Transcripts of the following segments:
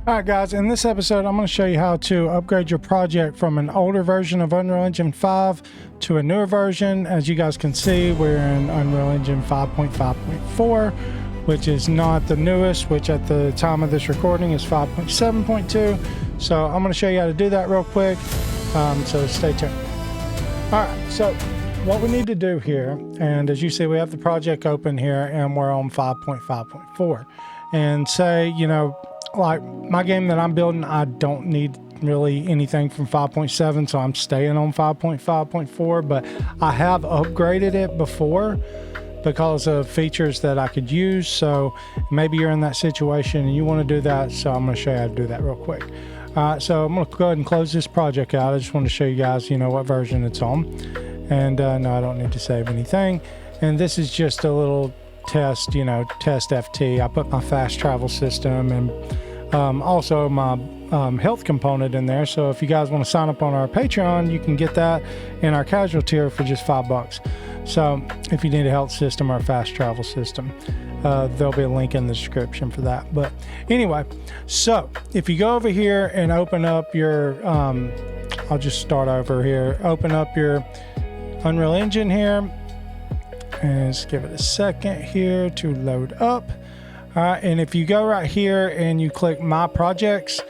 Alright guys, in this episode I'm going to show you how to upgrade your project from an older version of Unreal Engine 5 to a newer version. As you guys can see, we're in Unreal Engine 5.5.4, which is not the newest, which at the time of this recording is 5.7.2. So I'm going to show you how to do that real quick, so stay tuned. Alright, so what we need to do here, and as you see we have the project open here and we're on 5.5.4, and say, you know, like my game that I'm building, I don't need really anything from 5.7, so I'm staying on 5.5.4, but I have upgraded it before because of features that I could use. So maybe you're in that situation and you want to do that, so I'm going to show you how to do that real quick. So I'm going to go ahead and close this project out. I just want to show you guys, you know, what version it's on. And no, I don't need to save anything. And this is just a little test, you know, test FT. I put my fast travel system and also my health component in there. So if you guys want to sign up on our Patreon, you can get that in our casual tier for just $5. So if you need a health system or a fast travel system, there'll be a link in the description for that. But anyway, so if you go over here and open up your I'll just start over here, open up your Unreal Engine here, and just give it a second here to load up. All right, and if you go right here and you click my projects,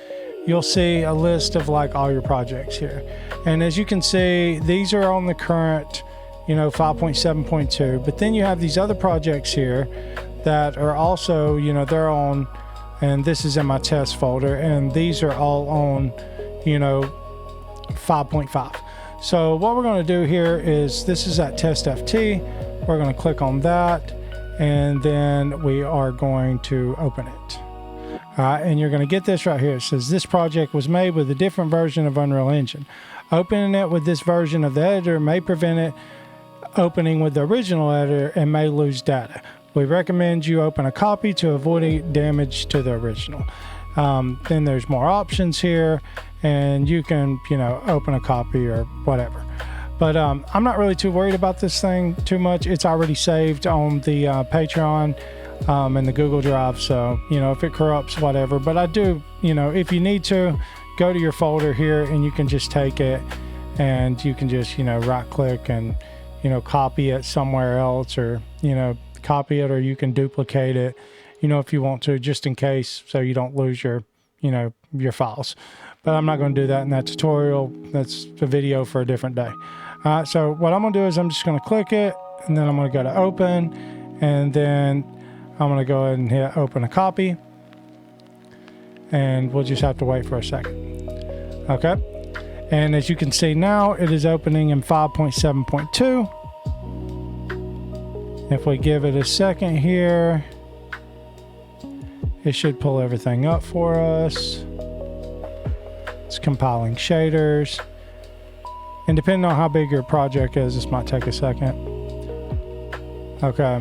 you'll see a list of like all your projects here. And as you can see, these are on the current, you know, 5.7.2, but then you have these other projects here that are also, you know, they're on, and this is in my test folder, and these are all on, you know, 5.5. So what we're going to do here is, this is at test FT. We're going to click on that, and then we are going to open it. And you're going to get this right here. It says this project was made with a different version of Unreal Engine. Opening it with this version of the editor may prevent it opening with the original editor and may lose data. We recommend you open a copy to avoid any damage to the original. Then there's more options here, and you can, you know, open a copy or whatever. But I'm not really too worried about this thing too much. It's already saved on the Patreon and the Google Drive, so, you know, if it corrupts, whatever. But I do, you know, if you need to, go to your folder here and you can just take it and you can just, you know, right click and, you know, copy it somewhere else, or, you know, copy it, or you can duplicate it, you know, if you want to, just in case, so you don't lose your, you know, your files. But I'm not going to do that in that tutorial. That's a video for a different day. So what I'm going to do is I'm just going to click it, and then I'm going to go to open, and then I'm going to go ahead and hit open a copy, and we'll just have to wait for a second. Okay. And as you can see now, it is opening in 5.7.2. If we give it a second here, it should pull everything up for us. It's compiling shaders. And depending on how big your project is, this might take a second. Okay.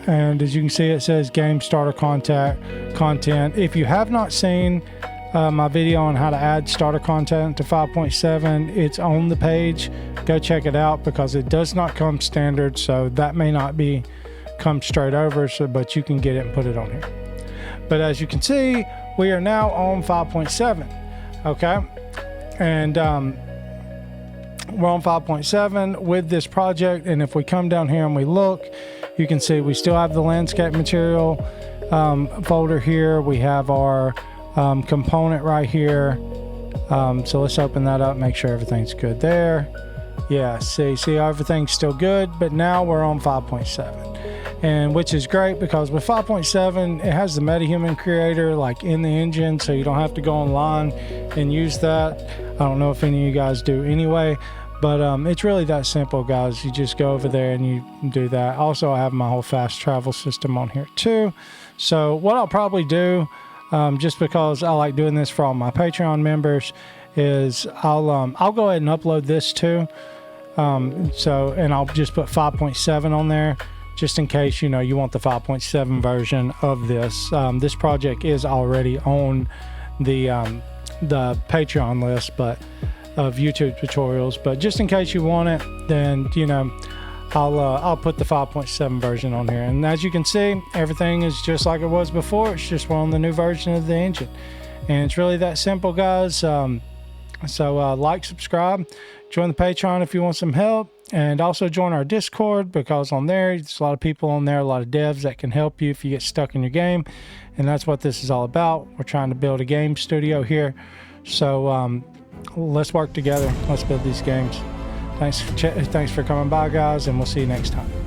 And as you can see, it says game starter content. If you have not seen my video on how to add starter content to 5.7, it's on the page. Go check it out, because it does not come standard, so that may not be come straight over, so, but you can get it and put it on here. But as you can see, we are now on 5.7. Okay. And we're on 5.7 with this project, and if we come down here and we look, you can see we still have the landscape material folder here. We have our component right here. So let's open that up, make sure everything's good there. Yeah, see everything's still good, but now we're on 5.7, and which is great, because with 5.7 it has the MetaHuman creator like in the engine, so you don't have to go online and use that. I don't know if any of you guys do anyway, but it's really that simple, guys. You just go over there and you do that. Also, I have my whole fast travel system on here too. So what I'll probably do, just because I like doing this for all my Patreon members, is I'll go ahead and upload this too. And I'll just put 5.7 on there, just in case, you know, you want the 5.7 version of this. This project is already on the Patreon list, but of YouTube tutorials, but just in case you want it, then, you know, I'll put the 5.7 version on here. And as you can see, everything is just like it was before. It's just we're on the new version of the engine. And it's really that simple, guys. So like, subscribe, join the Patreon if you want some help, and also join our Discord, because on there there's a lot of people on there, a lot of devs that can help you if you get stuck in your game. And that's what this is all about. We're trying to build a game studio here, so let's work together. Let's build these games. Thanks for coming by, guys, and we'll see you next time.